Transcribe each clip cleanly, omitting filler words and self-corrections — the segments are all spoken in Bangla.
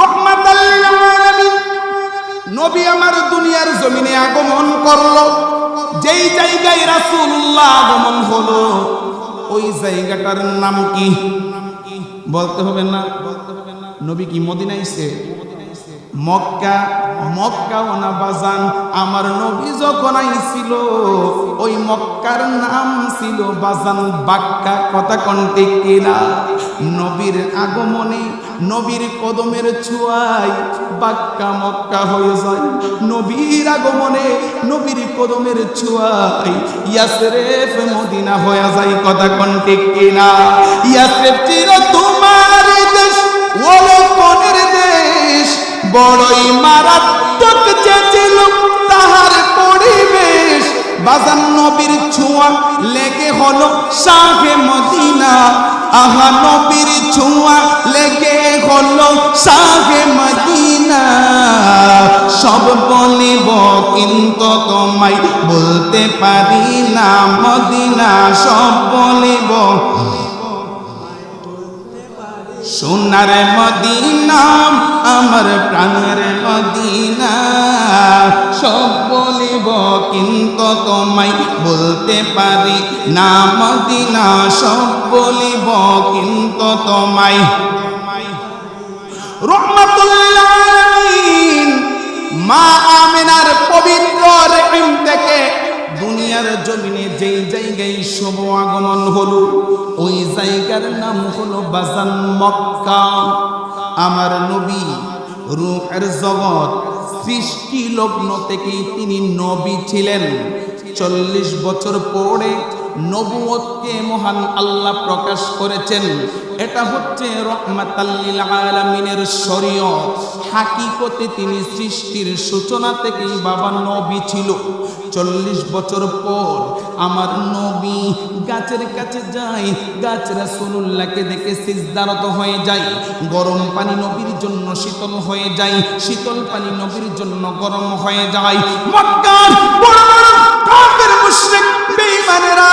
রাহমাতাল লিল আলামিন নবী আমার দুনিয়ার জমিনে আগমন করলো। যেই জায়গায় রাসূলুল্লাহ আগমন হলো ওই জায়গাটার নাম কি বলতে হবে না? নবী কি মদিনায় আইছে? মক্কা। মক্কাও না বাজান, আমার নবী যখন আইছিল ওই মক্কার নাম ছিল বাজান বাক্কা। কথা কোন ঠিক কিনা? নবীর আগমনে নবীর কদমের ছোঁয়ায় বাক্কা মক্কা হয়ে যায়। নবীর আগমনে নবীর কদমের ছোঁয়ায় ইয়াসরিফ মদিনা হয়ে যায়। কথা কোন ঠিক কিনা? ইয়াসরিফ চির তোমার দেশ, ওলকনের দেশ, বড়ই মারাত্মক ছিল তাহার পরিবেশ। বাজান নবীর ছোঁয়া লেগে হলো শাহে মদিনা। আহা নবীর ছোঁয়া লেগে হলো শাহে মদিনা। সব বলিব কিন্তু তোমায় বলতে পারি না মদিনা। সব বলিব সোনার মদিনা আমার প্রাণের মদিনা। সব বলিব কিন্তু তোমায় বলতে পারি না মদিনা। সব বলিব কিন্তু তোমায়। রাহমাতুল লিল আলামিন মা আমিনার পবিত্র রেহিম থেকে দুনিয়ার জমিনে যেই জায়গায় শুভ আগমন হলো ওই জায়গার নাম হলো বাজান মক্কা। আমার নবী রূহের জগৎ সৃষ্টি লগ্ন থেকেই তিনি নবী ছিলেন। 40 বছর পরে নবুয়তকে মহান আল্লাহ প্রকাশ করেছেন। এটা হচ্ছে রাহমাতাল লিল আলামিনের শরীয়ত। হাকিকতে তিনি সৃষ্টির সূচনা থেকেই বাবা নবী ছিল। 40 বছর পর আমার নবী গাছের কাছে যায়, গাছ রাসূলুল্লাহকে দেখে সিজদারত হয়ে যায়। গরম পানি নবীর জন্য শীতল হয়ে যায়, শীতল পানি নবীর জন্য গরম হয়ে যায়। মক্কার বড় বড় কাফের মুশরিক বেঈমানেরা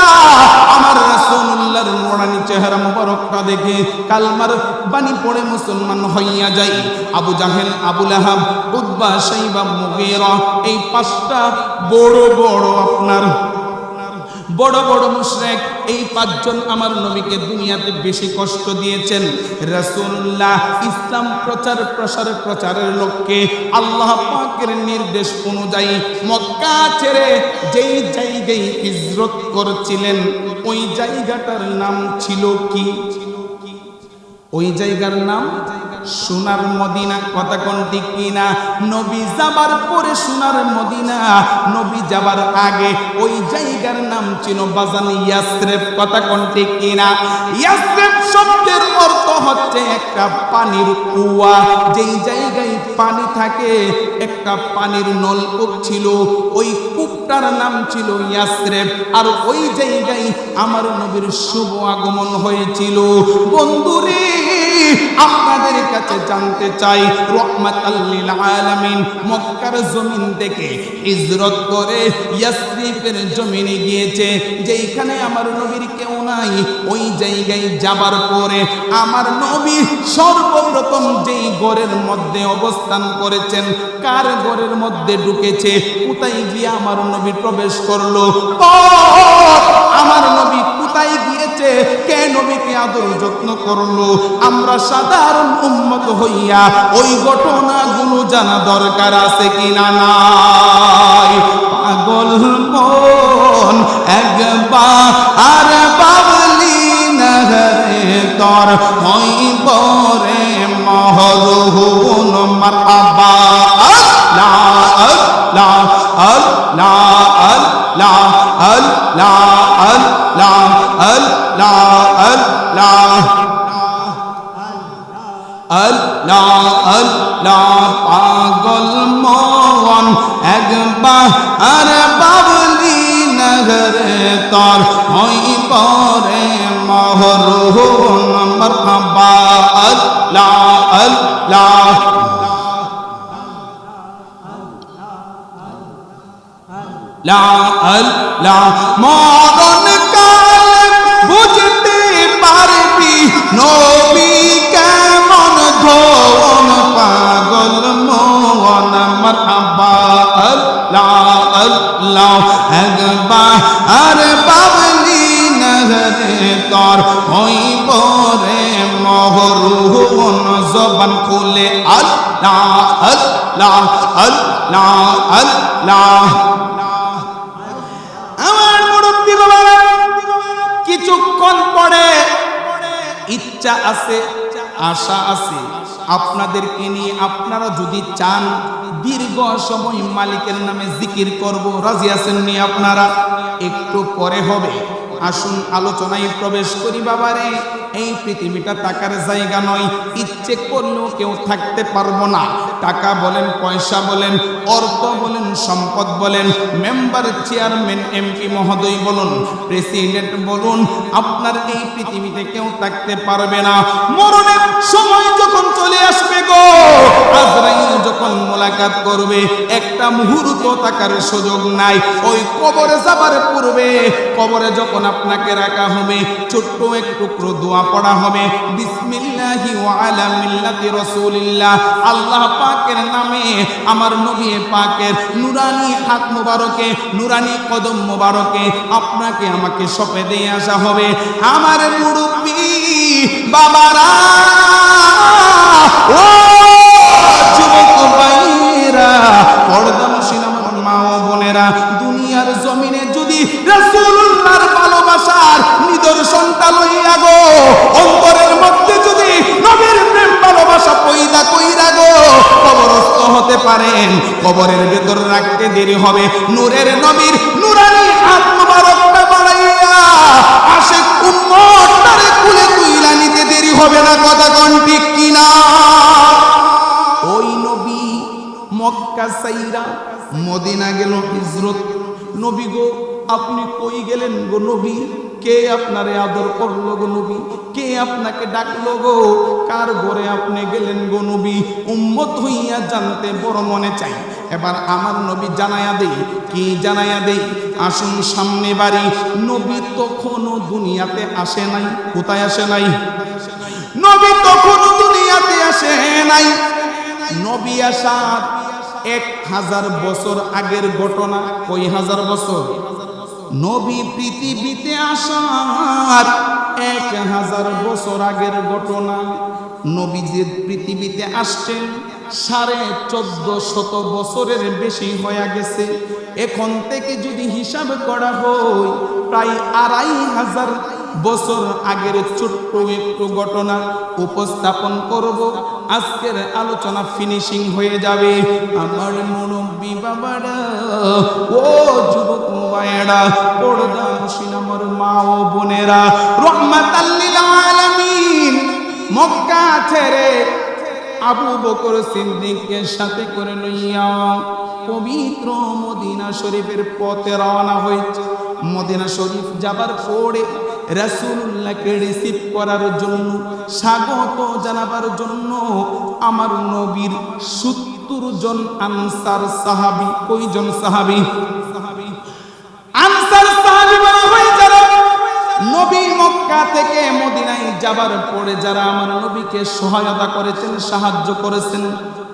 আমার রাসূলুল্লাহর নোরানি চেহারা মুবারকটা দেখে কালমার বাণী পড়ে মুসলমান হইয়া যায়। আবু জাহেল, আবু লাহাব, উতবা, শাইবা, মুগীরা এই 5টা বড় বড় আপনার বড় বড় মুশরিক এই 5 জন আমার নবীকে দুনিয়াতে বেশি কষ্ট দিয়েছেন। রাসূলুল্লাহ ইসলাম প্রচার প্রসারের লক্ষ্যে আল্লাহ পাকের নির্দেশ অনুযায়ী মক্কা ছেড়ে যেই জায়গায় হিজরত করেছিলেন ওই জায়গাটার নাম ছিল কি? ওই জায়গার নাম সোনার মদিনা। কথা কোন ঠিক কিনা? নবী যাবার পরে সোনার মদিনা, নবী যাবার আগে ওই জায়গার নাম ছিল বাজান ইয়াসরিফ। কথা কোন ঠিক কিনা? ইয়াসরিফ শব্দের অর্থ হচ্ছে একটা পানির কুয়া। যেই জায়গায় পানি থাকে একটা পানির নলকূপ ছিল, ওই কূপটার নাম ছিল ইয়াসরিফ। আর ওই জায়গায় আমার নবীর শুভ আগমন হয়েছিল। বন্ধুরে আপনাদের কাছে জানতে চাই, রাহমাতাল লিল আলামিন মক্কার জমিন থেকে হিজরত করে ইয়াসরিফের জমিনে গিয়েছে। যেইখানে আমার নবীর কেউ নাই ওই জায়গায় যাবার পরে আমার নবী সর্বপ্রথম যেই ঘরের মধ্যে অবস্থান করেছেন, কার ঘরের মধ্যে ঢুকেছে, কোথায় গিয়ে আমার নবী প্রবেশ করলো, আমার নবী কোথায় গিয়েছে, কে নবীকে আদর যত্ন করলো, আমরা সাধারণ উম্মত হইয়া ওই ঘটনাগুলো জানা দরকার আছে কিনা নাই? পাগল মন একবার আর বাবলি নগরে তোর হইব রে মহরুন মারহাবা। লা লা লা লা লা লা লা লা আল্লাহ আল্লাহ পাগল মন একবার আর বাবলি নগরে তোর হইব রে মহরুন মারহাবা। আল্লাহ আল্লাহ লা আল্লাহ মরণ কাল বুঝতে পারবি নবী কেমন ধন পা জবান খুলে আল্লাহ আল্লাহ আল্লাহ আল্লাহ। আমার মুরব্বী বাবারা, কিছুক্ষণ পরে ইচ্ছা আছে, আশা আছে আপনাদেরকে নিয়ে, আপনারা যদি চান দীর্ঘ সময় মালিকের নামে জিকির করব, রাজি আছেন নি আপনারা? একটু পরে হবে, আসুন আলোচনায় প্রবেশ করি। বাবারে, এই পৃথিবীটা টাকার জায়গা নয়, ইচ্ছে করলেও কেউ থাকতে পারবো না। টাকা বলেন, পয়সা বলেন, অর্থ বলেন, সম্পদ বলেন, মেম্বার, চেয়ারম্যান, এমপি মহোদয় বলুন, প্রেসিডেন্ট বলুন, আপনার এই পৃথিবীতে কেউ থাকতে পারবে না। মরণের সময় যখন চলে আসবে গো, আজরাইল যখন মোলাকাত করবে, একটা মুহূর্ত থাকার সুযোগ নাই। ওই কবরে যাবার পূর্বে, কবরে যখন আপনাকে রাখা হবে, ছোট্ট এক টুকরো দোয়া পড়া হবে, বিসমিল্লাহি ওয়া আলা মিল্লাতি রাসূলিল্লাহ, আল্লাহ পাকের নামে, আমার নবী পাকের নুরানি হাত মোবারকে, নুরানি কদম মোবারকে আপনাকে আমাকে সঁপে দিয়ে আসা হবে। আমার মুরব্বী বাবারা, ও যুবক ভাইরা, পর্দানশীল আমার মা ও বোনেরা, দুনিয়ার জমিনে যদি রাসূলুল্লাহর ভালোবাসার নিদর্শনটা লইয়া গো, অন্তরের মধ্যে যদি নবীর প্রেম ভালোবাসা পয়দা কইরা গো কবরস্থ হতে পারেন, কবরের ভেতর রাখতে দেরি হবে। নূরের নবীর নুরানি হাত মোবারকটা বাড়াইয়া আশিক উম্মতটারে কুলে তুইলা নিতে দেরি হবে না। কথা কোন ঠিক কিনা? ওই নবী মক্কা সাইরা মদিনা গেল হিজরত। নবী গো, আপনি কই গেলেন গো নবী? কে আপনারে আদর করলো গো নবী? কে আপনাকে ডাকলো গো? কার ঘরে আপনি গেলেন গো নবী? উম্মত হইয়া জানতে বড় মনে চাই। এবার আমার নবী জানায়া দেই, কি জানায়া দেই? আসুন সামনে বাড়ি। নবী তখনও দুনিয়াতে আসে নাই। কোথায় আসে নাই? নবী তখনও দুনিয়াতে আসে নাই। নবী আসার 1000 বছর আগের ঘটনা। কই হাজার বছর? নবী পৃথিবীতে আসার 1000 বছর আগের ঘটনা। নবী যে পৃথিবীতে আসছেন 1450 বছরের বেশি হয়ে গেছে। এখন থেকে যদি হিসাব করা হয়, প্রায় 2500 বছর আগের ছোট্ট একটু ঘটনা উপস্থাপন করব। আজকের আলোচনা ফিনিশিং হয়ে যাবে। আমার মুরব্বী বাবারা, ও যুবক ভাইয়েরা, পর্দানশীল আমার মা ও বোনেরা, রহমাতাল লিল আলামিন মক্কা ছেড়ে আবু বকর সিদ্দিককে সাথে করে লইয়া পবিত্র মদিনা শরীফের পথে রওনা হয়েছে। মদিনা শরীফ যাবার পরে রাসূলুল্লাহকে রিসিভ করার জন্য, স্বাগত জানাবার জন্য আমার নবীর 70 জন আনসার সাহাবী। কয়জন সাহাবী? আনসার সাহাবী বলা হয় যারা নবী মক্কা থেকে মদিনায় যাবার পরে যারা আমার নবীকে সহায়তা করেছেন, সাহায্য করেছেন।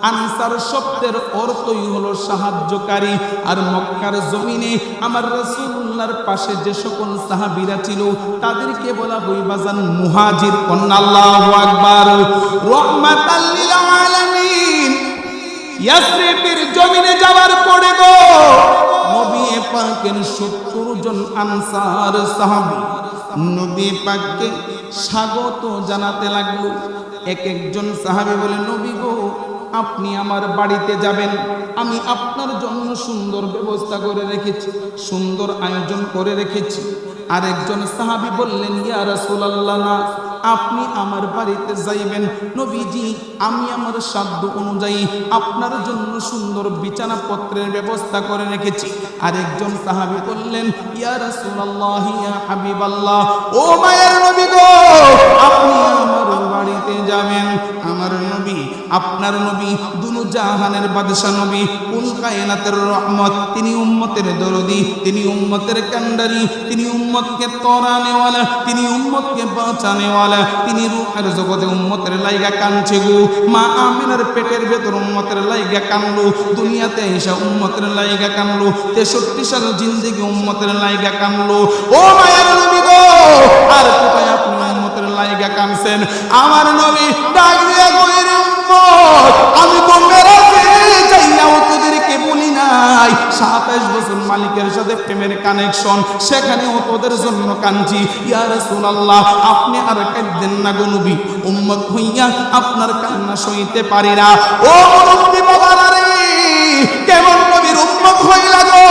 আনসার শব্দের অর্থই হলো সাহায্যকারী। আর মক্কার জমিনে আমার রাসূলুল্লাহর পাশে যে সকল সাহাবীরা ছিল তাদেরকে বলা হয় বাজান মুহাজির। আল্লাহু আকবার। রাহমাতাল লিল আলামিন ইয়াসরিবের জমিনে যাওয়ার পরে গো, নবী পাকের 70 জন আনসার সাহাবী নবী পাককে স্বাগত জানাতে লাগলো। এক একজন সাহাবী বলে, নবী গো, আপনি আমার বাড়িতে যাবেন, আমি আপনার জন্য সুন্দর ব্যবস্থা করে রেখেছি, সুন্দর আয়োজন করে রেখেছি। আরেকজন সাহাবী বললেন, ইয়া রাসূলুল্লাহ, না, আপনি আমার বাড়িতে যাইবেন নবীজি, আমি আমার সাধ্য অনুযায়ী আপনার জন্য সুন্দর বিছানাপত্রের ব্যবস্থা করে রেখেছি। আরেকজন সাহাবী বললেন, ইয়া রাসূলুল্লাহ, ইয়া হাবিবাল্লাহ, ও মায়ের নবী গো, আপনি আমার বাড়িতে যাবেন। আমার নবী, আপনার নবী, দুনু জাহানের বাদশা নবী, কুল কায়নাতের রহমত, তিনি উম্মতের দরদি, তিনি উম্মতের কান্ডারি, তিনি উম্মতকে তরানেওয়ালা, তিনি উম্মতকে বাঁচানেওয়ালা, তিনি রূহের জগতে উম্মতের লাইগা কাঁদছে গো। মা আমিনার পেটের ভেতর উম্মতের লাইগা কানলো, দুনিয়াতে এসে উম্মতের লাইগা কানলো, 63 সাল জিন্দেগি উম্মতের লাইগা কানলো। ও মায়ের নবী গো, আর কোথায় আপনি উম্মতের লাইগা কানছেন? আমার নবী ডাক দিয়া কইরে, উম্মত কানেকশন, সেখানেও তোদের জন্য কাঁদছি। ইয়া রাসূলুল্লাহ, আপনি আর কাঁদেন না গো নবী, উম্মত হইয়া আপনার কান্না সইতে পারি না। ও নবী বাবারা রে, কেমন নবীর উম্মত হইলা গো?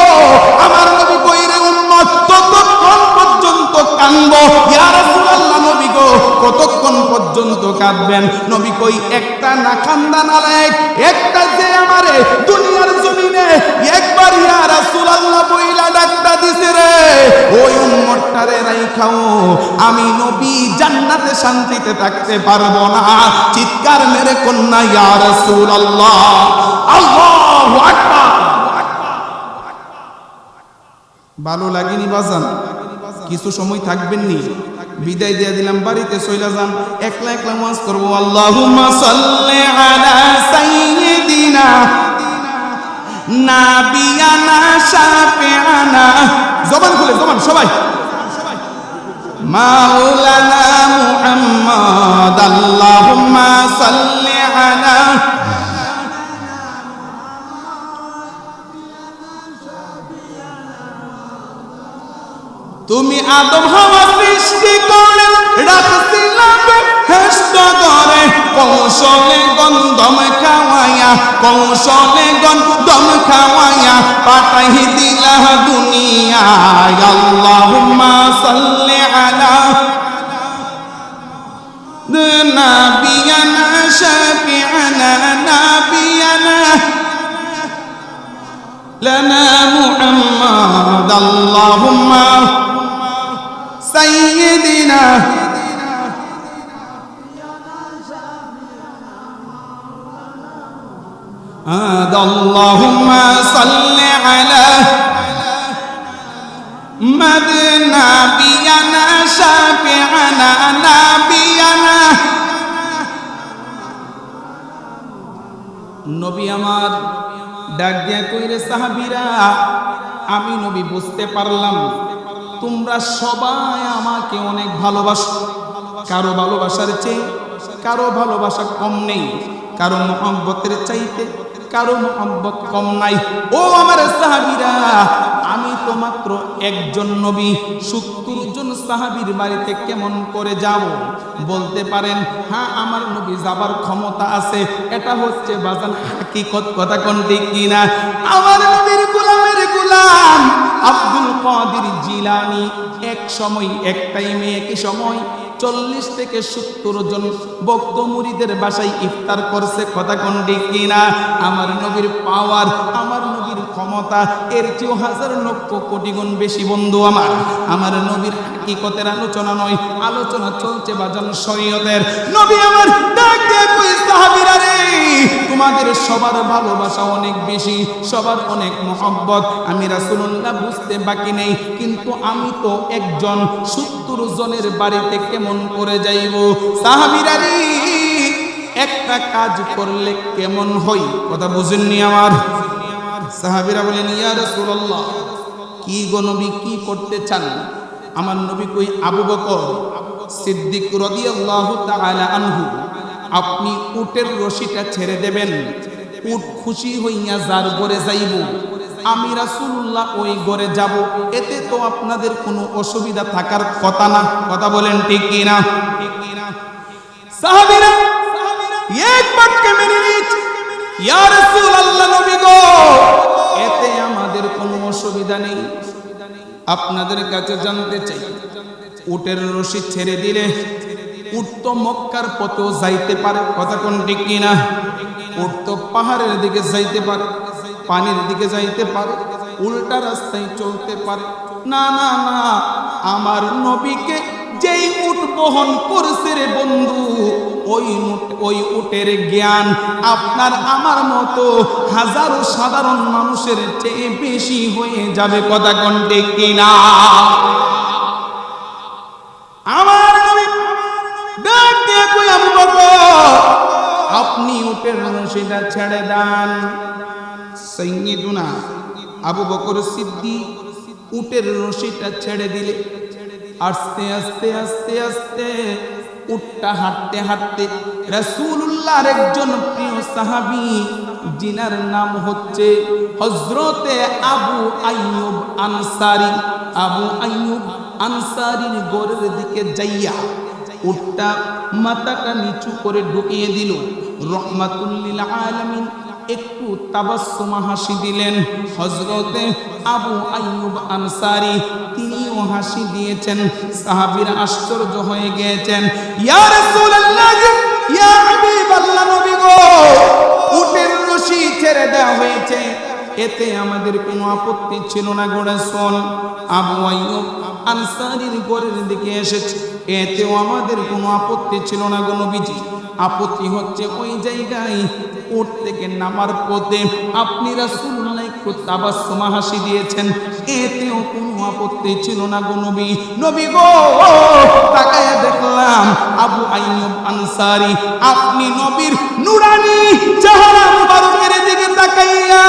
আমার নবী কইরে উম্মত, ততক্ষণ পর্যন্ত কাঁদবো। ইয়া রাসূলুল্লাহ, নবী গো কতক্ষণ পর্যন্ত কাঁদবেন? নবী কই, একটা না কান্দা নালায়েক, একটা যে আমারে দুনিয়ার জমিনে একবার ইয়া রাসূলুল্লাহ বইলা ডাকটা দিছে রে, ওই উম্মতটারে রাইখাও আমি নবী জান্নাতে শান্তিতে থাকতে পারবো না। চিৎকার মেরে কন্যা ইয়া রাসূলুল্লাহ, আল্লাহু আকবার। ভালো লাগেনি বাজান? কিছু সময় থাকবেন নি, বিদায় দিয়ে দিলাম, বাড়িতে চলে যান, একলা একলা ওয়াজ করবো। আল্লাহুম্মা সাল্লি আলা সাইয়্যিদিনা নাবিয়ানা শাফিআনা, জবান খুলে জবান সবাই, মাওলানা মুহাম্মদ, আল্লাহুম্মা সাল্লি আলা। তুমি আদম হাওয়া সৃষ্টি করে রাখছিলা বেহেশত করে, কৌশলে গন্ধম খাওয়াইয়া, কৌশলে গন্ধম খাওয়াইয়া পাঠাই দিলা দুনিয়ায়। আল্লাহুম্মা সাল্লি আলা নাবিয়ানা শাফিআনা নাবিয়ানা লানা মুহাম্মদ, আল্লাহুম্মা সাইয়্যিদিনা আল্লাহুম্মা সাল্লি আলা নাবিয়ানা শাফিআনা নাবিয়ানা। নবী আমার ডাক দিয়া কইরে, সাহাবীরা আমি নবী বুঝতে পারলাম তোমরা সবাই আমাকে অনেক ভালোবাসো, কারো ভালোবাসার চেয়ে কারো ভালোবাসা কম নেই, কারো মুহাব্বতের চাইতে কারো মুহাব্বত কম নাই। ও আমার সাহাবীরা, আমি তো মাত্র একজন নবী, ৭০ জন সাহাবীর বাড়িতে কেমন করে যাব? বলতে পারেন হ্যাঁ আমার নবী যাবার ক্ষমতা আছে, এটা হচ্ছে বাজান হাকিকত, কথা কোন ঠিক কিনা? আমার নবীর গোলামের গোলাম আব্দুল কাদের জিলানী এক সময়, এক টাইমে একই সময় ৪০ থেকে ৭০ জন ভক্ত মুরিদের বাসায় ইফতার করছে, কথা কোন ঠিক কিনা? আমার নবীর পাওয়ার, আমার নবীর ক্ষমতা এর চেয়েও হাজার লক্ষ কোটি গুণ বেশি বন্ধু আমার। আমার নবীর হাকিকতের আলোচনা নয়, আলোচনা চলছে বাজান শরীয়তের। নবী আমার ডাক দিয়ে কই, সাহাবীরা রে, তোমাদের সবার ভালোবাসা অনেক বেশি, সবার অনেক মুহাব্বত, আমি রাসূলুল্লাহ বুঝতে বাকি নেই, কিন্তু আমি তো একজন, ৭০ জনের বাড়িতে কেমন করে যাইব? সাহাবীরা রে, একটা কাজ করলে কেমন হই, কথা বুঝেননি আমার? সাহাবীরা বলেন, ইয়া রাসূলুল্লাহ, কি গো নবী, কি করতে চান? আমার নবী কই, আবু বকর সিদ্দিক রাদিয়াল্লাহু তাআলা আনহু, আপনি উটের রশিটা ছেড়ে দেবেন, উট খুশি হইয়া যার ঘরে যাইব, আমি রাসূলুল্লাহ ওই ঘরে যাব, এতে তো আপনাদের কোনো অসুবিধা থাকার কথা না, কথা বলেন ঠিক কিনা? সাহাবীরা এক বাক্যে মেনে নিয়েছে, ইয়া রাসূলুল্লাহ, নবী গো এতে আমাদের কোনো অসুবিধা নেই। আপনাদের কাছে জানতে চাই, উটের রশি ছেড়ে দিলে উট তো মক্কার পথেও যাইতে পারে, কথা কোন ঠিক কিনা? উট তো পাহাড়ের দিকে যাইতে পারে, পানির দিকে যাইতে পারে, উল্টা রাস্তায় চলতে পারে। না না না, আমার নবীকে যেই উট বহন করছে রে বন্ধু, ওই উটের জ্ঞান আপনার আমার মতো হাজারো সাধারণ মানুষের চেয়ে বেশি হয়ে যাবে, কথা কোন ঠিক কিনা? আমার নবী ডাক দিয়ে কই, আবু বকর আপনি উটের রশিটা ছেড়ে দেন। সাইয়্যিদুনা আবু বকর সিদ্দিক উটের রশিটা ছেড়ে দিলে আস্তে আস্তে আস্তে আস্তে উটটা হাঁটতে হাঁটতে রাসূলুল্লাহর একজন প্রিয় সাহাবী জিনার নাম হচ্ছে হযরতে আবু আইয়ুব আনসারী। আবু আইয়ুব আনসারীর ঘরের দিকে যাইয়া উটটা মাথাটা নিচু করে ঢুকিয়ে দিল। রহমাতুল লিল আলামিন একটু তাবাসসুম হাসি দিলেন। হযরতে আবু আইয়ুব আনসারী তিনিও হাসি দিয়েছেন। সাহাবীরা আশ্চর্য হয়ে গিয়েছেন। ইয়া রাসূলুল্লাহ, ইয়া হাবিবাল্লাহ, নবী গো, উটের রশি ছেড়ে দেওয়া হয়েছে, এতে আমাদের কোনো আপত্তি ছিল না গো রাসূল। আবু আইয়ুব আনসারীর ঘরের দিকে এসেছে, এতেও আমাদের কোনো আপত্তি ছিল না গো নবীজি। আপত্তি হচ্ছে ওই জায়গায় উট থেকে নামার পথে আপনি রাসূলুল্লাহ একটু তাবাসসুম হাসি দিয়েছেন, এতেও কোনো আপত্তি ছিল না গো নবী। নবী গো, তাকায়া দেখলাম আবু আইয়ুব আনসারী আপনি নবীর নুরানি চেহারা মুবারকের দিকে তাকাইয়া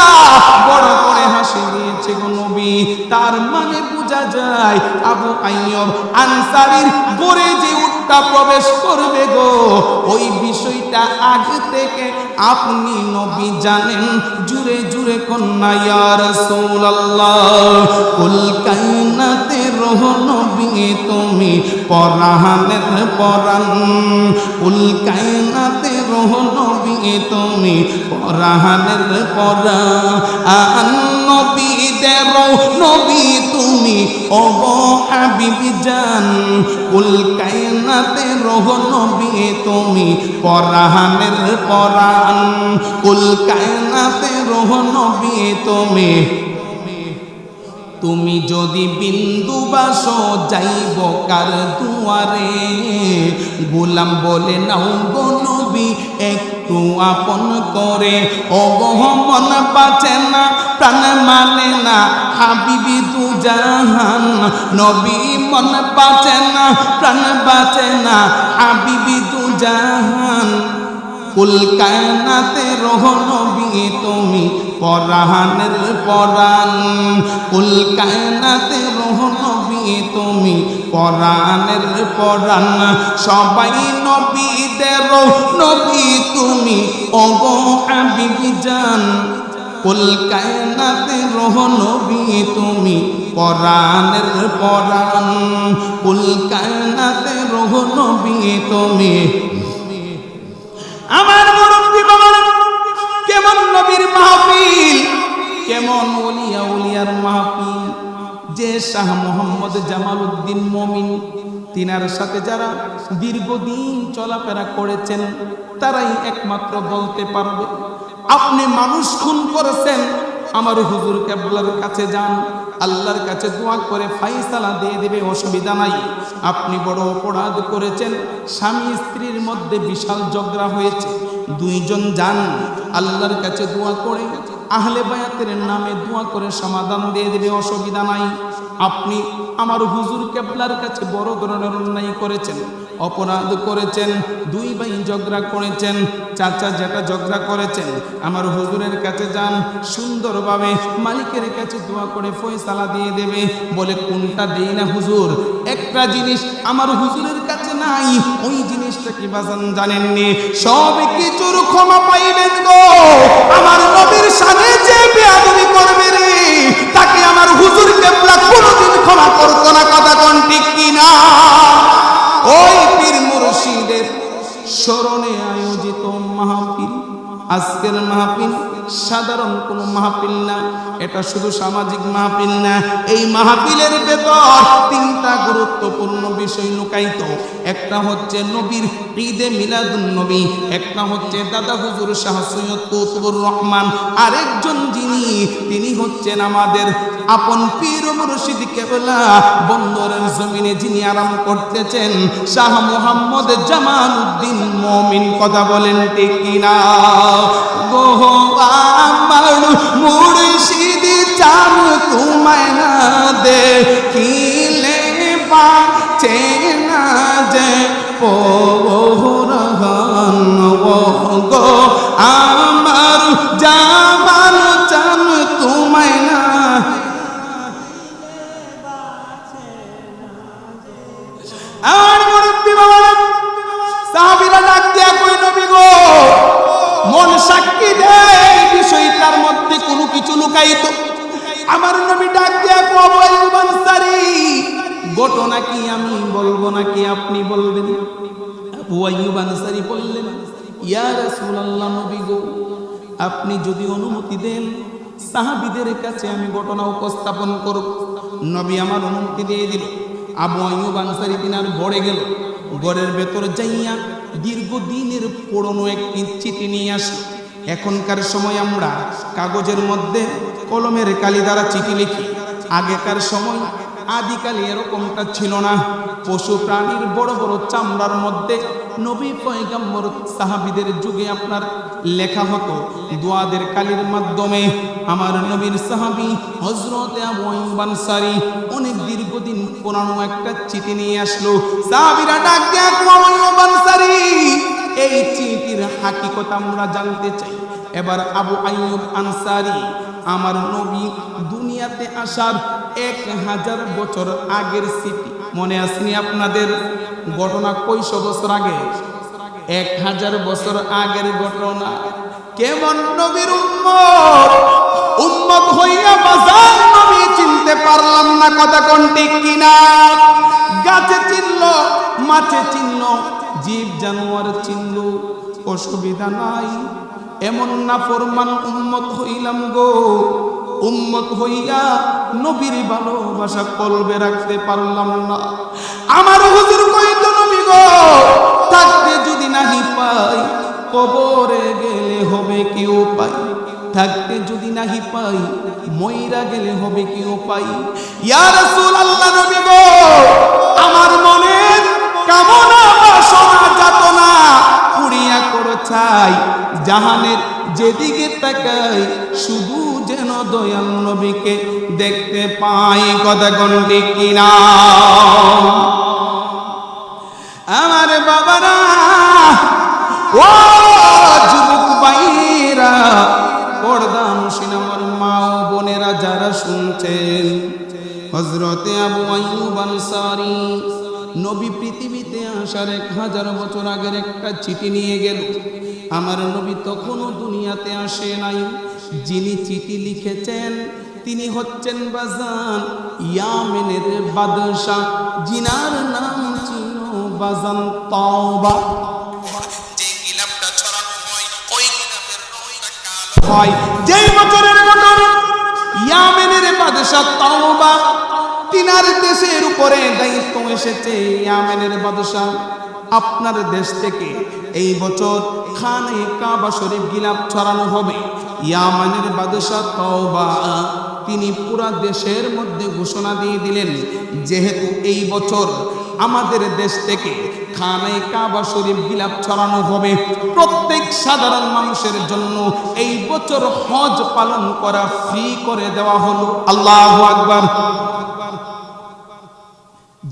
বড় করে হাসি দিয়েছে গো নবী। তার মানে বোঝা যায় আবু আইয়ুব আনসারীর ঘরে যে উটটা প্রবেশ করবে গো, ওই বিষয়টা আগে থেকে আপনি নবী জানেন। জুরে জুরে কন্যা ইয়া রাসূলুল্লাহ, কুল কায়নাতের নবী তুমি পরানের পরান, কুল কায়নাতের নবী তুমি পরানের পরান, নবীদের নবী তুমি ওগো হাবিবি জান, কুল কায়নাতের নবী তুমি পরানের পরান, কুল কায়নাতের নবী তুমি। তুমি যদি বিন্দু বাস যাইব কার দুয়ারে, গোলাম বলে নাও গো নবী একটু আপন করে। ও গো মন বাঁচে না প্রাণ মানে না হাবিবি দু জাহান, নবী মন বাঁচে না প্রাণ বাঁচে না হাবিবি দু জাহান, কুল কায়নাতের নবী তুমি পরানের পরান, কুল কায়নাতের নবী তুমি পরানের পরান, সবাই নবীদের নবী তুমি ওগো হাবিবি জান, কুল কায়নাতের নবী তুমি পরানের পরান, কুল কায়নাতের নবী তুমি। আমার মুরব্বি বাবা, কেমন নবীর মাহফিল, কেমন ওলিয়া উলিয়ার মাহফিল। যে শাহ মোহাম্মদ জামালউদ্দিন মমিন, তিনার সাথে যারা দীর্ঘদিন চলাফেরা করেছেন তারাই একমাত্র বলতে পারবে আপনি মানুষ খুন করেছেন। আমার হুজুর কেবলার কাছে যান, আল্লাহর কাছে দোয়া করে ফাইসালা দিয়ে দেবে, অসুবিধা নাই। আপনি বড় অপরাধ করেছেন, স্বামী স্ত্রীর মধ্যে বিশাল ঝগড়া হয়েছে, দুইজন যান আল্লাহর কাছে দোয়া করে, আহলে বায়াতের নামে দোয়া করে সমাধান দিয়ে দেবে, অসুবিধা নাই। আপনি আমার হুজুর কেবলার কাছে বড় ধরনের অন্যায় করেছেন, অপরাধ করেছেন, দুই ভাই ঝগড়া করেছেন, চাচা যেটা ঝগড়া করেছেন, আমার হুজুরের কাছে যান, সুন্দরভাবে মালিকের কাছে দোয়া করে ফয়সালা দিয়ে দেবে। বলে কোনটা দেই না হুজুর? একটা জিনিস আমার হুজুরের কাছে নাই, ওই জিনিসটা কি বাজান জানেননি? সব কিছুর ক্ষমা পাইবেন গো, আমার নবীর সামনে যে বেয়াদবি করবে রে, তাকে আমার হুজুর কেবলা কোনোদিন ক্ষমা করতো না। কথা কোন ঠিক কিনা? ওই পীর মুর্শিদের স্মরণে আয়োজিত মাহফিল, আজকের মাহফিল সাধারণ কোনো মাহফিল না, এটা শুধু সামাজিক মাহফিল না। এই মাহফিলের ভেতর তিনটা গুরুত্বপূর্ণ বিষয় লুকায়িত। একটা হচ্ছে নবীর ঈদে মিলাদুন নবী, একটা হচ্ছে দাদা হুজুর শাহ সৈয়দ কুতুবুর রহমান, আরেকজন যিনি তিনি হচ্ছেন আমাদের আপন পীর মুর্শিদ কেবলা বন্দরের জমিনে যিনি আরাম করতেছেন, শাহ মোহাম্মদ জামালউদ্দিন মমিন। কথা বলেন ঠিক কিনা? গো আমার মুর্শিদ চান তোমায় না দেখিলে বাঁচে না যে পরাণ, গো আমার জামান চান তোমায় না। আমার মুরব্বি বাবা সাহাবীরা ডাক দিয়া কই নবী গো, মন সাক্ষী দেয় তার মধ্যে কোনো কিছু লুকায়িত। আমার নবী ডাক দিয়া কয় আবু আইয়ুব আনসারী, ঘটনা কি আমি বলবো নাকি আপনি বলবেন? আবু আইয়ুব আনসারী বললেন, ইয়া রাসূলুল্লাহ, নবী গো, আপনি যদি অনুমতি দেন সাহাবীদের কাছে আমি ঘটনা উপস্থাপন করব। নবী আমার অনুমতি দিয়ে দিল। আবু আইয়ুব আনসারী তিনার ঘরে গেল। ঘরের ভেতর যাইয়া দীর্ঘদিনের পুরনো একটি চিঠি নিয়ে আসলো। এখনকার সময় আমরা কাগজের মধ্যে কলমের কালি দ্বারা চিঠি লিখি। আগেকার সময় আদিকালে এরকমটা ছিল না। পশু প্রাণীর বড় বড় চামড়ার মধ্যে নবী পয়গম্বর সাহাবীদের যুগে আপনার লেখা হতো দোয়াদের কালির মাধ্যমে। আমার নবীর সাহাবী হযরতে আবু আইয়ুব আনসারী অনেক দীর্ঘদিন পুরানো একটা চিঠি নিয়ে আসলো। সাহাবীরা ডাক দিয়া আবু আইয়ুব আনসারী, এই চিঠির হাকিকত আমরা জানতে চাই। এবার আবু আইয়ুব আনসারী আমার নবী দুনিয়াতে আসার 1000 বছর আগের স্মৃতি মনে আসেনি আপনাদের? ঘটনা কয়শো বছর আগে? 1000 বছর আগের ঘটনা। কেমন নবীর উম্মত হইয়া বাজার নবী চিনতে পারলাম না, কথা কোন ঠিক কিনা? গাছে চিনল, মাছে চিনল, জীব জানোয়ার চিনল, অসুবিধা নাই। এমন না ফরমান উম্মত হইলাম গো, উম্মত হইয়া নবীর ভালোবাসা কলবে রাখতে পারলাম না। আমার হুজুর কইতো নবী গো, থাকতে যদি নাহি পাই কবরে গেলে হবে কি উপায়? থাকতে যদি নাহি পাই মইরা গেলে হবে কি উপায়? ইয়া রাসূলুল্লাহ, নবী গো, আমার মনের কামনা বাসনা যাতনা পুরিয়া করে চাই, জাহানের যেদিকে তাকাই শুধু যেন দয়াল নবীকে দেখতে পাই, কথা কোন ঠিক কিনা? আমার বাবারা, ও যুবক ভাইরা, পর্দানশীল আমার মা ও বোনেরা যারা শুনছেন, হযরতে আবু আইয়ুব আনসারী নবী পৃথিবীতে আসার 1000 বছর আগের একটা চিঠি নিয়ে গেল। আমার নবী তখনও দুনিয়াতে আসে নাই। যিনি চিঠি লিখেছেন তিনি হচ্ছেন বাজান ইয়ামেনের বাদশা, জিনার নাম ছিল বাজান তাওবা। যে কিলাবটা ছড়ানো হয় ওই কিলাবের রংটা কালো হয়। যেই বছরের ঘটনা, ইয়ামেনের বাদশা তাওবা তিনার দেশের উপরে দায়িত্ব এসেছে। ইয়ামেনের বাদশা আপনার দেশ থেকে এই বছর খানে কাবা শরীফ গিলাফ ছড়ানো হবে। ইয়ামানের বাদশা তাওবা তিনি পুরা দেশের মধ্যে ঘোষণা দিয়ে দিলেন, যেহেতু এই বছর আমাদের দেশ থেকে খানে কাবা শরীফ গিলাফ ছড়ানো হবে, প্রত্যেক সাধারণ মানুষের জন্য এই বছর হজ পালন করা ফ্রি করে দেওয়া হলো। আল্লাহু আকবার।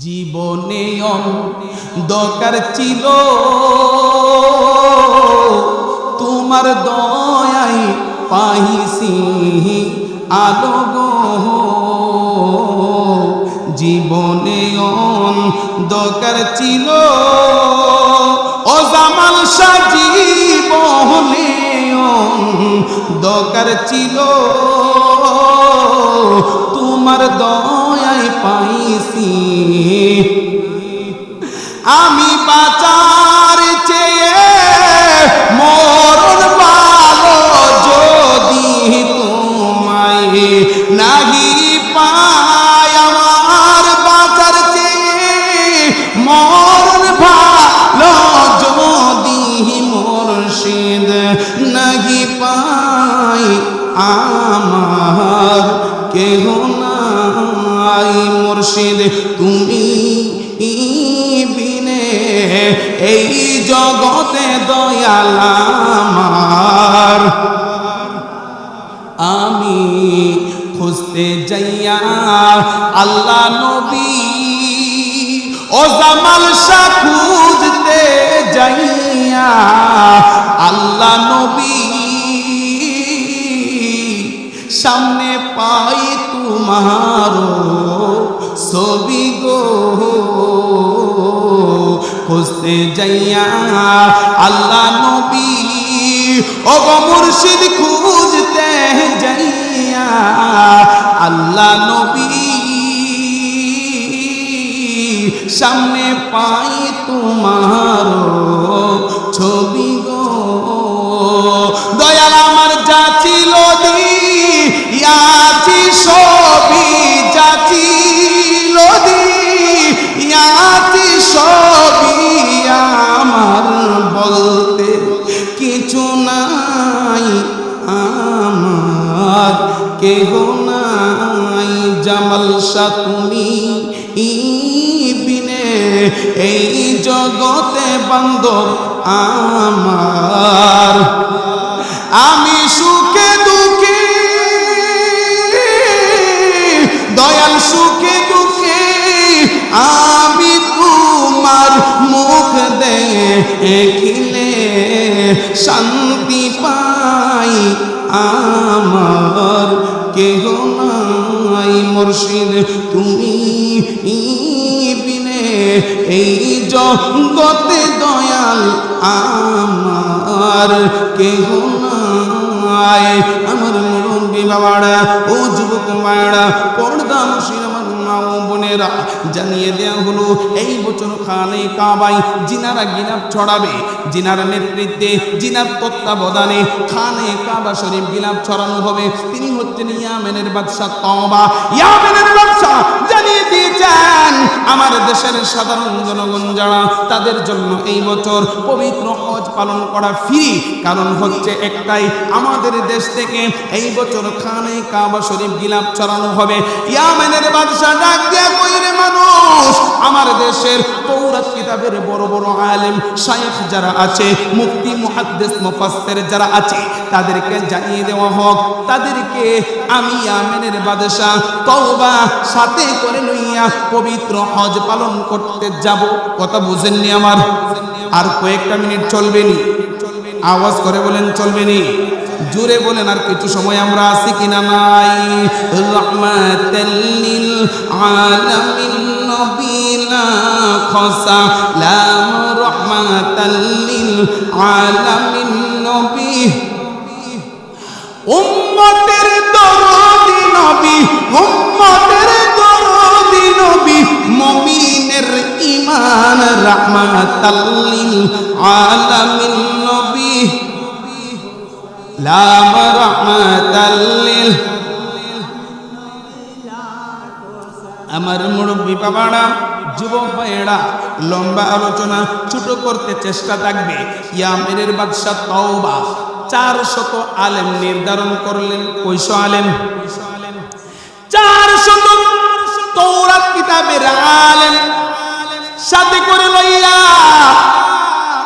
জীবনে দরকার ছিল তোমার দয়ায় পাইছি আলো গো, জীবনে দরকার ছিল ও জামাল শাহ, জীবনে দরকার ছিল তোমার দয়ায় পাইছি। আমি বাঁচার চেয়ে মরণ ভালো, যদি তোমায় নাহি পাই, আমার বাঁচার চেয়ে মরণ ভালো, যদি মুর্শিদ নাহি পাই, আমার কেহ নাই। মুর্শিদ তুমি বিনে এই জগতে দয়াল আমার, আমি খুঁজতে যাইয়া আল্লাহ নবী, ও জামাল শাহ খুঁজতে যাইয়া আল্লাহ নবী, সামনে পাই তোমার ছবি গো, খুঁজতে যাইয়া আল্লাহ নবী, ও গো মুর্শিদ খুঁজতে যাইয়া আল্লাহ নবী সামনে পাই তোমার ছবি গো দয়াল আমার যা ছিল দিয়াছি সবই যা ছিল দিয়াছি সবই আমার বলতে কিছু নাই আমার কেহ নাই জামাল শাহ তুমি বিনে এই জগতে বান্ধব আমার আমি সুখে দুঃখে দয়াল সুখে দুঃখে আমি তোমার মুখ দেখিলে শান্তি পাই আমার কেহ নাই মুর্শিদ তুমি বিনে এই জগতে দয়াল আমার কেহ নাই আমার মুরব্বী বাবারা ও যুবক মায়েরা পর্দা মুশির আমার মা ও বোনেরা জানিয়ে দেওয়া হলো এই বছর খানে কাবায় জিনারা গিলাপ ছড়াবে জিনার নেতৃত্বে জিনার তত্ত্বাবধানে খানে কাবা শরীফ গিলাপ ছড়ানো হবে তিনি হচ্ছেন ইয়ামেনের বাদশা তওবা ইয়ামেনের বাদশা জানিয়ে দিয়েছেন আমার দেশের সাধারণ জনগণ যারা তাদের জন্য এই বছর পবিত্র হজ পালন করা ফ্রি কারণ হচ্ছে একটাই আমাদের দেশ থেকে এই বছর খানে কাবা শরীফ গিলাপ ছড়ানো হবে ইয়ামেনের বাদশা ডাক দিয়া কইরে মানুষ আমার দেশের তৌরাত কিতাবের বড় বড় আলেম শায়েখ যারা আছে মুফতি মুহাদ্দিস মুফাসসির যারা আছে তাদেরকে জানিয়ে দেওয়া হোক তাদেরকে আমি ইয়ামেনের বাদশা তওবা সাথে করে লইয়া পবিত্র হজ পালন করতে যাব কথা বুঝেননি আমার আর কয়েকটা মিনিট চলবেনি আওয়াজ করে বলেন চলবেনি জোরে বলেন আর কিছু সময় আমরা আছি কিনা নাই রাহমাতাল লিল আলামিন নবিলা খসালাম রাহমাতাল লিল আলামিন নবী উম্মতের দরদি নবী উম্মতের দরদি নবী মুমিনের ঈমান রাহমাতাল লিল আলামিন নবী লাম রাহমাতাল লিল আমার মুরব্বী বাবারা যুবক ভাইয়েরা লম্বা আলোচনা ছোট করতে চেষ্টা থাকবে ইয়ামেনের বাদশা তওবা 400 আলেম নির্ধারণ করলেন কয়শো আলেম 400 তৌরাত কিতাবের আলেম সাথে করে লইয়া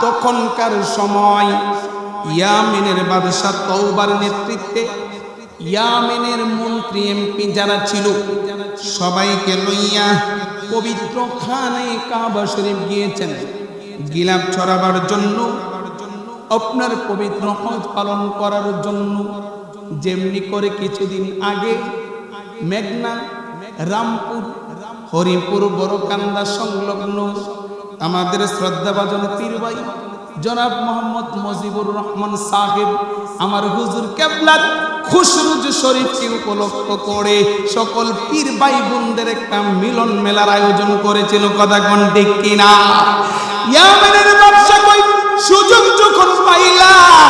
তখনকার সময় ইয়ামেনের বাদশা তওবার নেতৃত্বে ইয়ামেনের মন্ত্রী এমপি যারা ছিল সবাইকে লইয়া পবিত্র খানে কাবা শরীফ গিয়েছেন গিলাপ ছড়াবার জন্য আপনার পবিত্র হজ পালন করার জন্য যেমনি করে কিছুদিন আগে মেঘনা রামপুর হরিপুর বড়কান্দা সংলগ্ন আমাদের শ্রদ্ধাভাজন পীর ভাই জনাব মোহাম্মদ মুজিবুর রহমান সাহেব আমার হুজুর কেবলাত খুশরুজ শরীফকে উপলক্ষ করে সকল পীর ভাই বোনদের একটা মিলন মেলার আয়োজন করেছিল কথা কোন ঠিক কিনা ইয়ামেনের ব্যবসা কই সুযোগ যখন পাইলাম